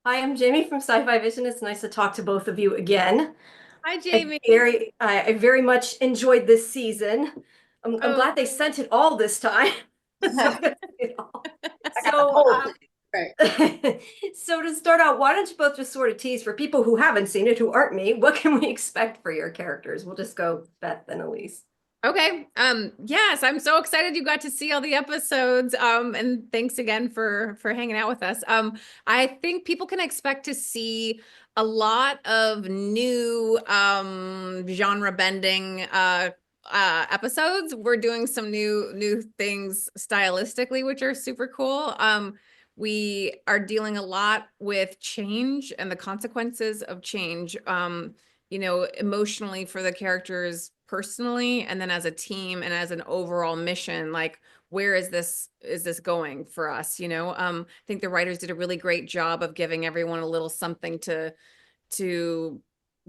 Hi, I'm Jamie from SciFi Vision. It's nice to talk to both of you again. Hi, Jamie. I very much enjoyed this season. I'm Oh, glad they sent it all this time. So I got to see it all. I got the So, whole thing. Right. so to start out, why don't you both just sort of tease for people who haven't seen it, who aren't me, what can we expect for your characters? We'll just go Beth and Elise. okay. Yes, I'm so excited you got to see all the episodes. And thanks again for hanging out with us. I think people can expect to see a lot of new genre bending episodes. We're doing some new things stylistically, which are super cool. We are dealing a lot with change and the consequences of change. Emotionally for the characters personally, and then as a team and as an overall mission, like where is this going for us? I think the writers did a really great job of giving everyone a little something to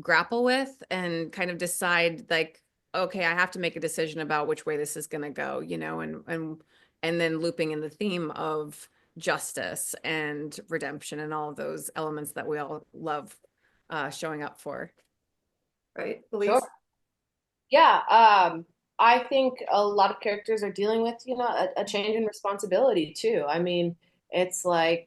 grapple with and kind of decide like, okay, I have to make a decision about which way this is going to go, and then looping in the theme of justice and redemption and all of those elements that we all love showing up for. Right, Sure. Elise? Yeah. I think a lot of characters are dealing with, a change in responsibility too. I mean, it's like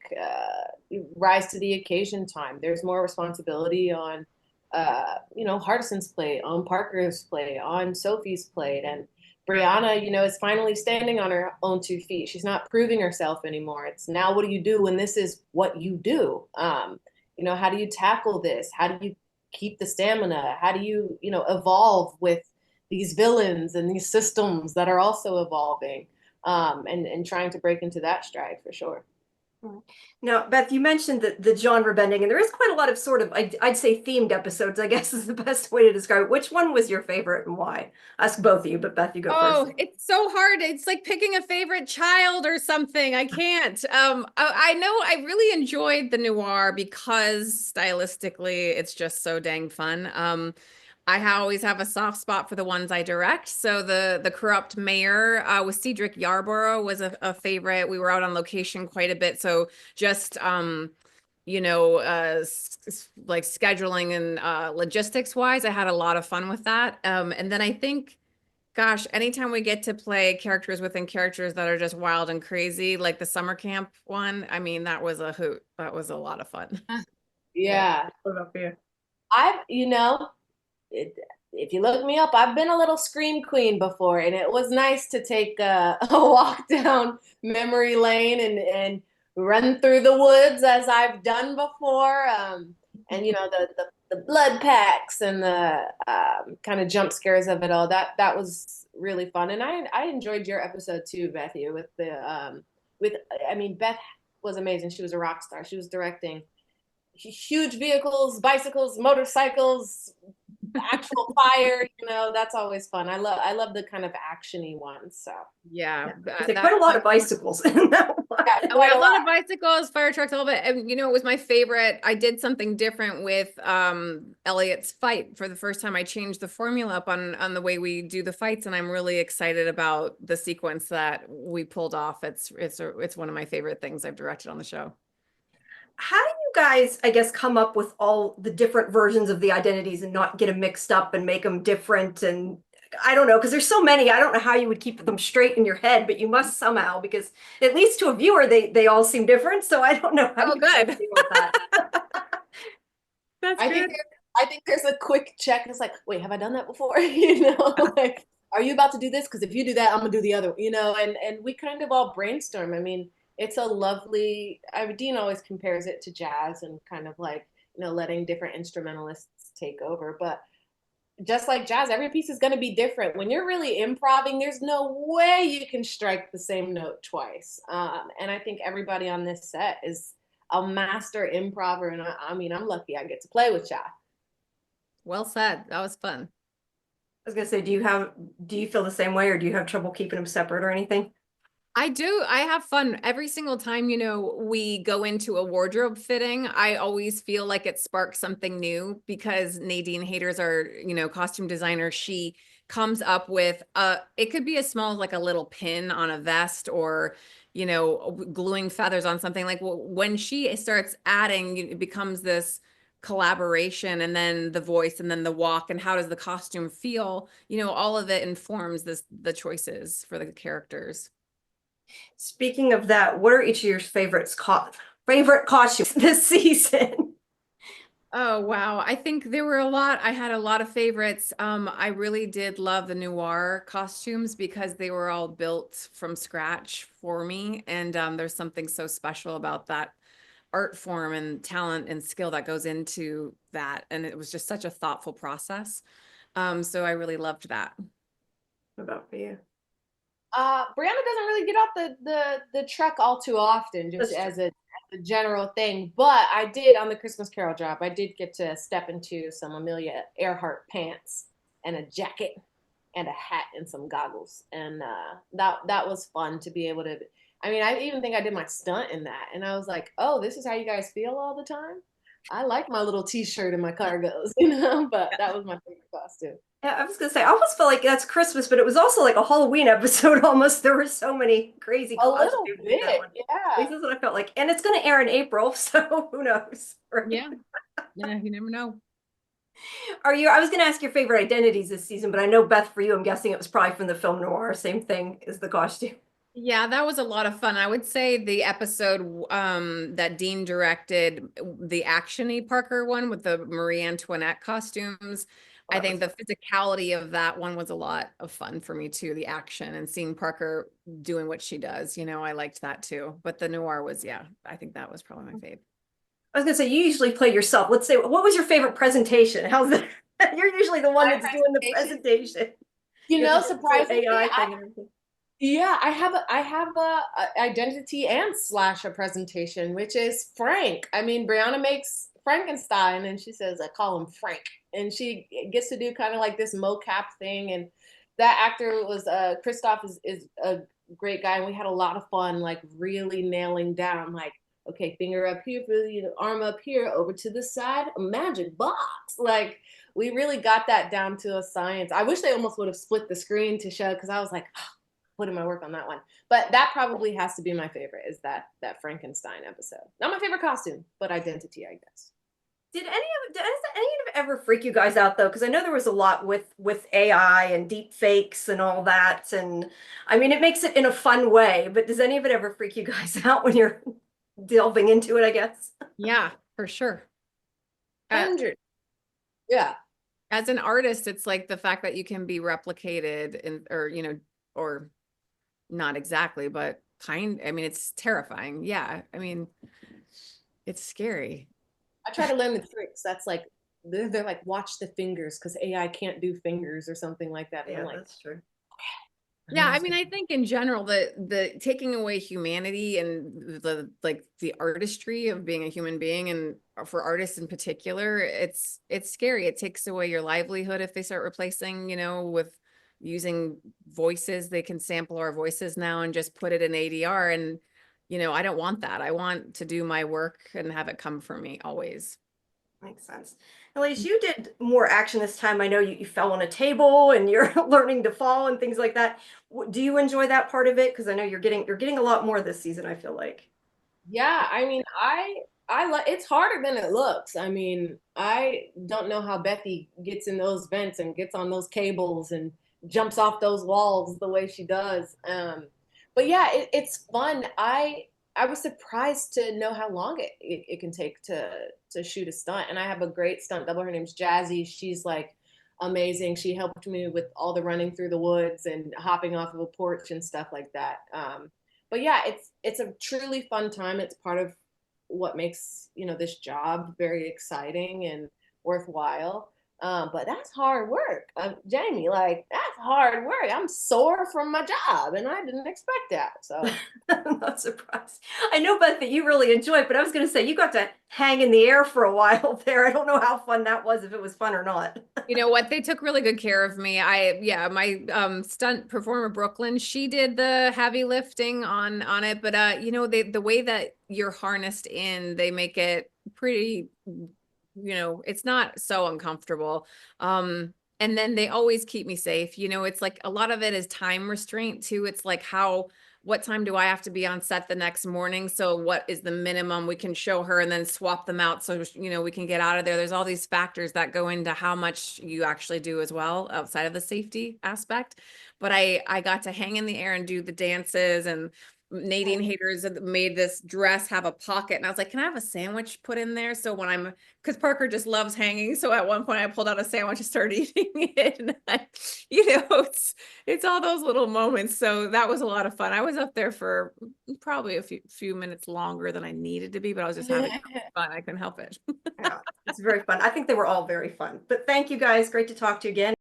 rise to the occasion time. There's more responsibility on, Hardison's plate, on Parker's plate, on Sophie's plate, and Brianna, is finally standing on her own 2 feet. She's not proving herself anymore. It's now, what do you do when this is what you do? How do you tackle this? How do you keep the stamina? How do you, evolve with these villains and these systems that are also evolving, and trying to break into that stride for sure. Now, Beth, you mentioned the genre bending, and there is quite a lot of sort of, I'd say, themed episodes, I guess is the best way to describe it. Which one was your favorite and why? Ask both of you, but Beth, you go first. Oh, it's so hard. It's like picking a favorite child or something. I can't. I know I really enjoyed the noir because stylistically it's just so dang fun. Always have a soft spot for the ones I direct. So the corrupt mayor with Cedric Yarborough was a favorite. We were out on location quite a bit, so just like scheduling and logistics wise, I had a lot of fun with that. And then I think, gosh, anytime we get to play characters within characters that are just wild and crazy, like the summer camp one, I mean, that was a hoot. That was a lot of fun. Yeah. Yeah. What about for you? I've, it, if you look me up, I've been a little scream queen before, and it was nice to take a walk down memory lane and run through the woods as I've done before. And the blood packs and the kind of jump scares of it all. That was really fun, and I enjoyed your episode too, Bethy, with with I mean, Beth was amazing. She was a rock star. She was directing huge vehicles, bicycles, motorcycles, actual fire. That's always fun. I love the kind of actiony ones. So Yeah, Yeah. Is there that quite a lot of bicycles in that one? yeah, we quite had a a lot lot. of bicycles, fire trucks, a little bit. And it was my favorite. I did something different with Elliot's fight for the first time. I changed the formula up on the way we do the fights, and I'm really excited about the sequence that we pulled off. It's one of my favorite things I've directed on the show. How do you guys, I guess, come up with all the different versions of the identities and not get them mixed up and make them different? And I don't know, because there's so many. I don't know how you would keep them straight in your head, but you must somehow, because at least to a viewer, they all seem different. So I don't know how Oh, you guys good. deal with that. That's I think good. there, I think there's a quick check. It's like, wait, have I done that before? Like, are you about to do this? Because if you do that, I'm gonna do the other. And we kind of all brainstorm. I mean, it's a lovely. Dean always compares it to jazz and kind of like letting different instrumentalists take over, but just like jazz, every piece is going to be different. When you're really improvising, there's no way you can strike the same note twice. And I think everybody on this set is a master improver, and I mean, I'm lucky I get to play with y'all. Well said. That was fun. I was gonna say, do you feel the same way, or do you have trouble keeping them separate or anything? I do. I have fun every single time, we go into a wardrobe fitting. I always feel like it sparks something new because Nadine Haters, our, costume designer, she comes up with it could be as small as like a little pin on a vest or, gluing feathers on something. Like when she starts adding, it becomes this collaboration and then the voice and then the walk and how does the costume feel? All of it informs the choices for the characters. Speaking of that, what are each of your favorite costumes this season? Oh, wow. I think there were a lot. I had a lot of favorites. I really did love the noir costumes because they were all built from scratch for me. And there's something so special about that art form and talent and skill that goes into that. And it was just such a thoughtful process. So I really loved that. What about for you? Brianna doesn't really get off the truck all too often, just That's true. as a general thing. But I did on the Christmas Carol job. I did get to step into some Amelia Earhart pants and a jacket and a hat and some goggles, and that was fun to be able to. I mean, I even think I did my stunt in that, and I was like, "Oh, this is how you guys feel all the time." I like my little T-shirt and my cargos, but that was my favorite costume. Yeah, I was gonna say, I almost felt like that's Christmas, but it was also like a Halloween episode almost. There were so many crazy A little costumes in that bit, one. At yeah. least that's what I felt like. And it's gonna air in April, so who knows, right? Yeah. Yeah, you never know. I was gonna ask your favorite identities this season, but I know Beth, for you, I'm guessing it was probably from the film noir, same thing as the costume. Yeah, that was a lot of fun. I would say the episode that Dean directed, the action-y Parker one with the Marie Antoinette costumes. Well, I that was think the physicality of that one was a lot of fun for me too, the action and seeing Parker doing what she does. I liked that too. But the noir was, yeah, I think that was probably my favorite. I was gonna say, you usually play yourself. Let's say, what was your favorite presentation? How's that? You're usually the one My that's doing the presentation, presentation. You have to do this whole surprisingly, AI thing and everything. yeah, I have a identity and slash a presentation, which is Frank. I mean, Brianna makes Frankenstein, and she says, "I call him Frank," and she gets to do kind of like this mocap thing. And that actor was Christoph is a great guy, and we had a lot of fun, like really nailing down, like, okay, finger up here for arm up here, over to the side, a magic box, like. We really got that down to a science. I wish they almost would have split the screen to show because I was like, put in my work on that one. But that probably has to be my favorite, is that Frankenstein episode. Not my favorite costume, but identity, I guess. Does any of it ever freak you guys out though? Because I know there was a lot with AI and deep fakes and all that, and I mean it makes it in a fun way. But does any of it ever freak you guys out when you're delving into it? I guess. Yeah, for sure. Uh, 100. Yeah. as an artist, it's like the fact that you can be replicated or not exactly, but I mean, it's terrifying. Yeah. I mean, it's scary. I try to learn the tricks. That's like, they're like, watch the fingers because AI can't do fingers or something like that. And I'm Yeah, like, that's true. Yeah, I mean, I think in general, the taking away humanity and the artistry of being a human being, and for artists in particular, it's scary. It takes away your livelihood if they start replacing, with using voices. They can sample our voices now and just put it in ADR. And, I don't want that. I want to do my work and have it come from me always. Makes sense. Elise, you did more action this time. I know you fell on a table and you're learning to fall and things like that. Do you enjoy that part of it? Because I know you're getting a lot more this season, I feel like. yeah, I mean, I like, it's harder than it looks. I mean, I don't know how Bethy gets in those vents and gets on those cables and jumps off those walls the way she does. But yeah, it's fun. I was surprised to know how long it can take to shoot a stunt. And I have a great stunt double. Her name's Jazzy. She's like amazing. She helped me with all the running through the woods and hopping off of a porch and stuff like that. But yeah, it's a truly fun time. It's part of what makes this job very exciting and worthwhile. But that's hard work. Jamie, like that's hard work. I'm sore from my job and I didn't expect that. So I'm not surprised. I know, Beth, that you really enjoy it, but I was going to say you got to hang in the air for a while there. I don't know how fun that was, if it was fun or not. You know what? They took really good care of me. Yeah, my stunt performer Brooklyn, she did the heavy lifting on it, but you know, the way that you're harnessed in, they make it pretty, it's not so uncomfortable. And then they always keep me safe. You know, it's like a lot of it is time restraint too. It's like what time do I have to be on set the next morning? So what is the minimum we can show her and then swap them out so, we can get out of there. There's all these factors that go into how much you actually do as well outside of the safety aspect. But I got to hang in the air and do the dances, and Nadine Haters made this dress have a pocket, and I was like, can I have a sandwich put in there? So when because Parker just loves hanging. So at one point I pulled out a sandwich and started eating it. And it's all those little moments. So that was a lot of fun. I was up there for probably a few minutes longer than I needed to be, but I was just having fun. I couldn't help it. Yeah, it's very fun. I think they were all very fun. But thank you guys. Great to talk to you again.